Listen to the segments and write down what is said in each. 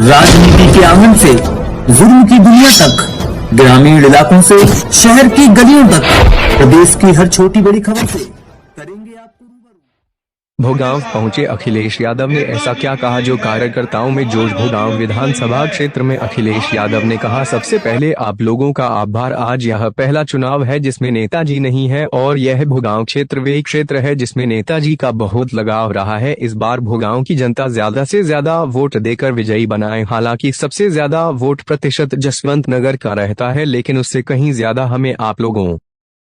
राजनीति के आंगन से जुर्म की दुनिया तक, ग्रामीण इलाकों से शहर की गलियों तक, प्रदेश की हर छोटी बड़ी खबर से करेंगे आपको रूबरू। भोगांव पहुंचे अखिलेश यादव ने ऐसा क्या कहा जो कार्यकर्ताओं में जोश। भोगांव विधानसभा क्षेत्र में अखिलेश यादव ने कहा, सबसे पहले आप लोगों का आभार। आज यह पहला चुनाव है जिसमें नेताजी नहीं है और यह भोगांव क्षेत्र वे क्षेत्र है जिसमें नेताजी का बहुत लगाव रहा है। इस बार भोगांव की जनता ज्यादा से ज्यादा वोट देकर विजयी बनाए। हालांकि सबसे ज्यादा वोट प्रतिशत जसवंत नगर का रहता है, लेकिन उससे कहीं ज्यादा हमें आप लोगों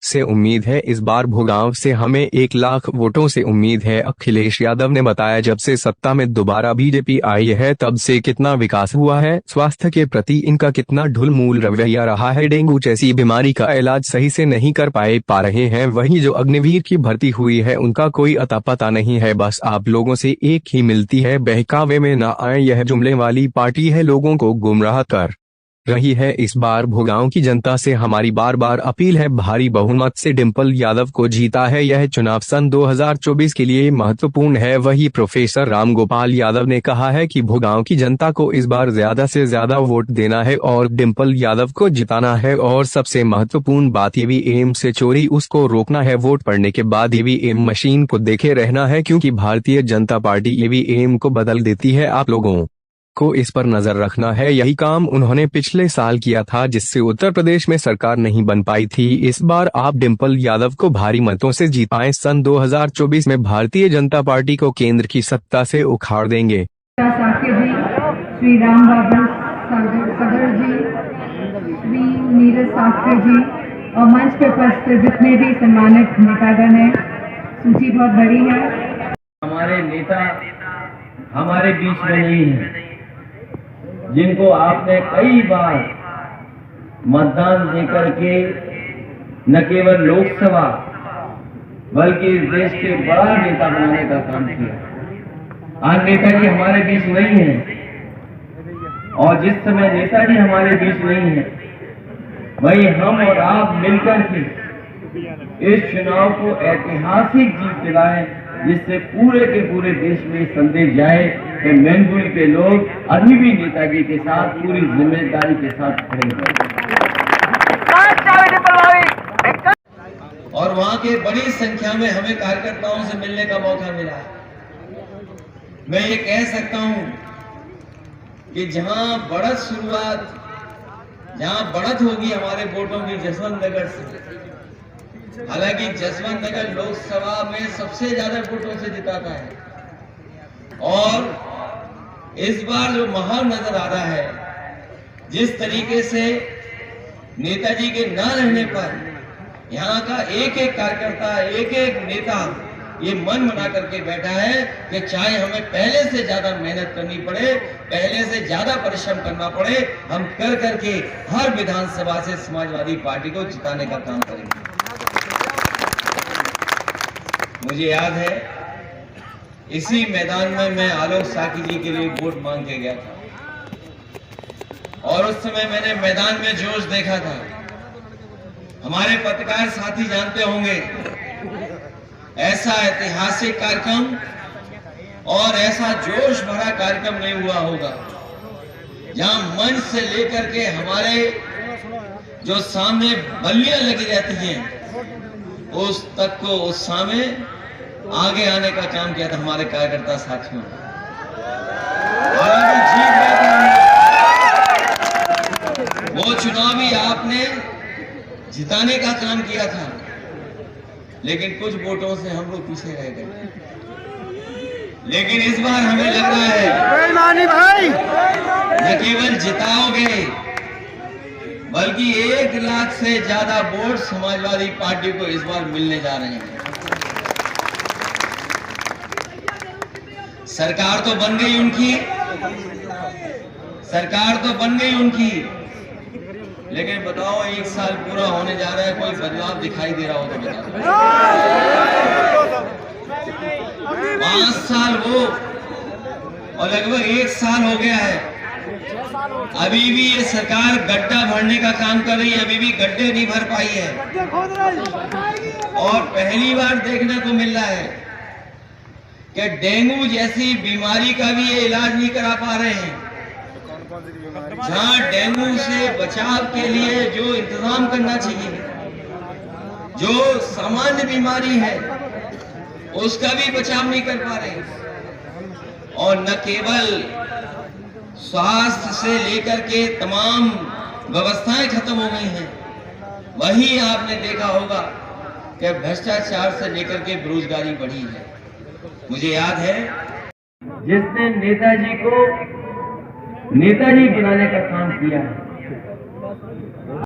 से उम्मीद है। इस बार भोगांव से हमें 1 लाख वोटों से उम्मीद है। अखिलेश यादव ने बताया, जब से सत्ता में दोबारा बीजेपी आई है तब से कितना विकास हुआ है, स्वास्थ्य के प्रति इनका कितना ढुलमूल रवैया रहा है। डेंगू जैसी बीमारी का इलाज सही से नहीं कर पा रहे हैं। वहीं जो अग्निवीर की भर्ती हुई है उनका कोई अता पता नहीं है। बस आप लोगों से एक ही मिलती है, बहकावे में न आए। यह जुमले वाली पार्टी है, लोगों को गुमराह कर रही है। इस बार भोगांव की जनता से हमारी बार बार अपील है, भारी बहुमत से डिंपल यादव को जीता है। यह चुनाव सन 2024 के लिए महत्वपूर्ण है। वही प्रोफेसर रामगोपाल यादव ने कहा है कि भोगांव की जनता को इस बार ज्यादा से ज्यादा वोट देना है और डिंपल यादव को जिताना है। और सबसे महत्वपूर्ण बात ईवीएम से चोरी, उसको रोकना है। वोट पड़ने के बाद ईवीएम मशीन को देखे रहना है, क्योंकि भारतीय जनता पार्टी ईवीएम को बदल देती है। आप लोगों को इस पर नजर रखना है। यही काम उन्होंने पिछले साल किया था, जिससे उत्तर प्रदेश में सरकार नहीं बन पाई थी। इस बार आप डिंपल यादव को भारी मतों से जिताएं। सन 2024 में भारतीय जनता पार्टी को केंद्र की सत्ता से उखाड़ देंगे। श्री राम बाबू सागर जी, श्री नीरज सावकर जी और मंच पे उपस्थित जितने भी सम्मानित नेतागण हैं, सूची बहुत बड़ी है। हमारे नेता हमारे बीच में नहीं है, जिनको आपने कई बार मतदान देकर के न केवल लोकसभा बल्कि इस देश के बड़ा नेता बनाने का काम किया। आज नेताजी हमारे बीच नहीं है, और जिस समय नेताजी हमारे बीच नहीं है, वही हम और आप मिलकर के इस चुनाव को ऐतिहासिक जीत दिलाएं, जिससे पूरे के पूरे देश में संदेश जाए कि मैनपुरी के लोग अभी भी नेताजी के साथ पूरी जिम्मेदारी के साथ खड़े हैं। और वहां के बड़ी संख्या में हमें कार्यकर्ताओं से मिलने का मौका मिला है। मैं ये कह सकता हूं कि जहां बढ़त होगी हमारे वोटों की जसवंत नगर से। हालांकि जसवंत नगर लोकसभा में सबसे ज्यादा वोटों से जिताता है, और इस बार जो माहौल नजर आ रहा है, जिस तरीके से नेताजी के न रहने पर यहाँ का एक एक कार्यकर्ता, एक एक नेता ये मन बना करके बैठा है कि चाहे हमें पहले से ज्यादा मेहनत करनी पड़े, पहले से ज्यादा परिश्रम करना पड़े, हम कर करके हर विधानसभा से समाजवादी पार्टी को जिताने का काम करेंगे। मुझे याद है, इसी मैदान में मैं आलोक साकी जी के लिए वोट मांग के गया था, और उस समय मैंने मैदान में जोश देखा था। हमारे पत्रकार साथी जानते होंगे, ऐसा ऐतिहासिक कार्यक्रम और ऐसा जोश भरा कार्यक्रम नहीं हुआ होगा, जहां मंच से लेकर के हमारे जो सामने बल्लियां लगी रहती हैं उस तक को उस सामने आगे आने का काम किया था हमारे कार्यकर्ता साथियों। वो चुनावी आपने जिताने का काम किया था, लेकिन कुछ वोटों से हम लोग पीछे रह गए। लेकिन इस बार हमें लग रहा है न केवल जिताओगे, बल्कि 1 लाख से ज्यादा वोट समाजवादी पार्टी को इस बार मिलने जा रहे हैं। सरकार तो बन गई उनकी, लेकिन बताओ 1 साल पूरा होने जा रहा है, कोई बदलाव दिखाई दे रहा हो तो बताओ। 5 साल वो और लगभग 1 साल हो गया है, अभी भी ये सरकार गड्ढा भरने का काम कर रही है, अभी भी गड्ढे नहीं भर पाई है। और पहली बार देखने को मिल रहा है कि डेंगू जैसी बीमारी का भी ये इलाज नहीं करा पा रहे हैं, जहां डेंगू से बचाव के लिए जो इंतजाम करना चाहिए, जो सामान्य बीमारी है उसका भी बचाव नहीं कर पा रहे। और न केवल स्वास्थ्य से लेकर के तमाम व्यवस्थाएं खत्म हो गई हैं, वहीं आपने देखा होगा कि भ्रष्टाचार से लेकर के बेरोजगारी बढ़ी है। मुझे याद है जिसने नेताजी को नेताजी बनाने का काम किया है,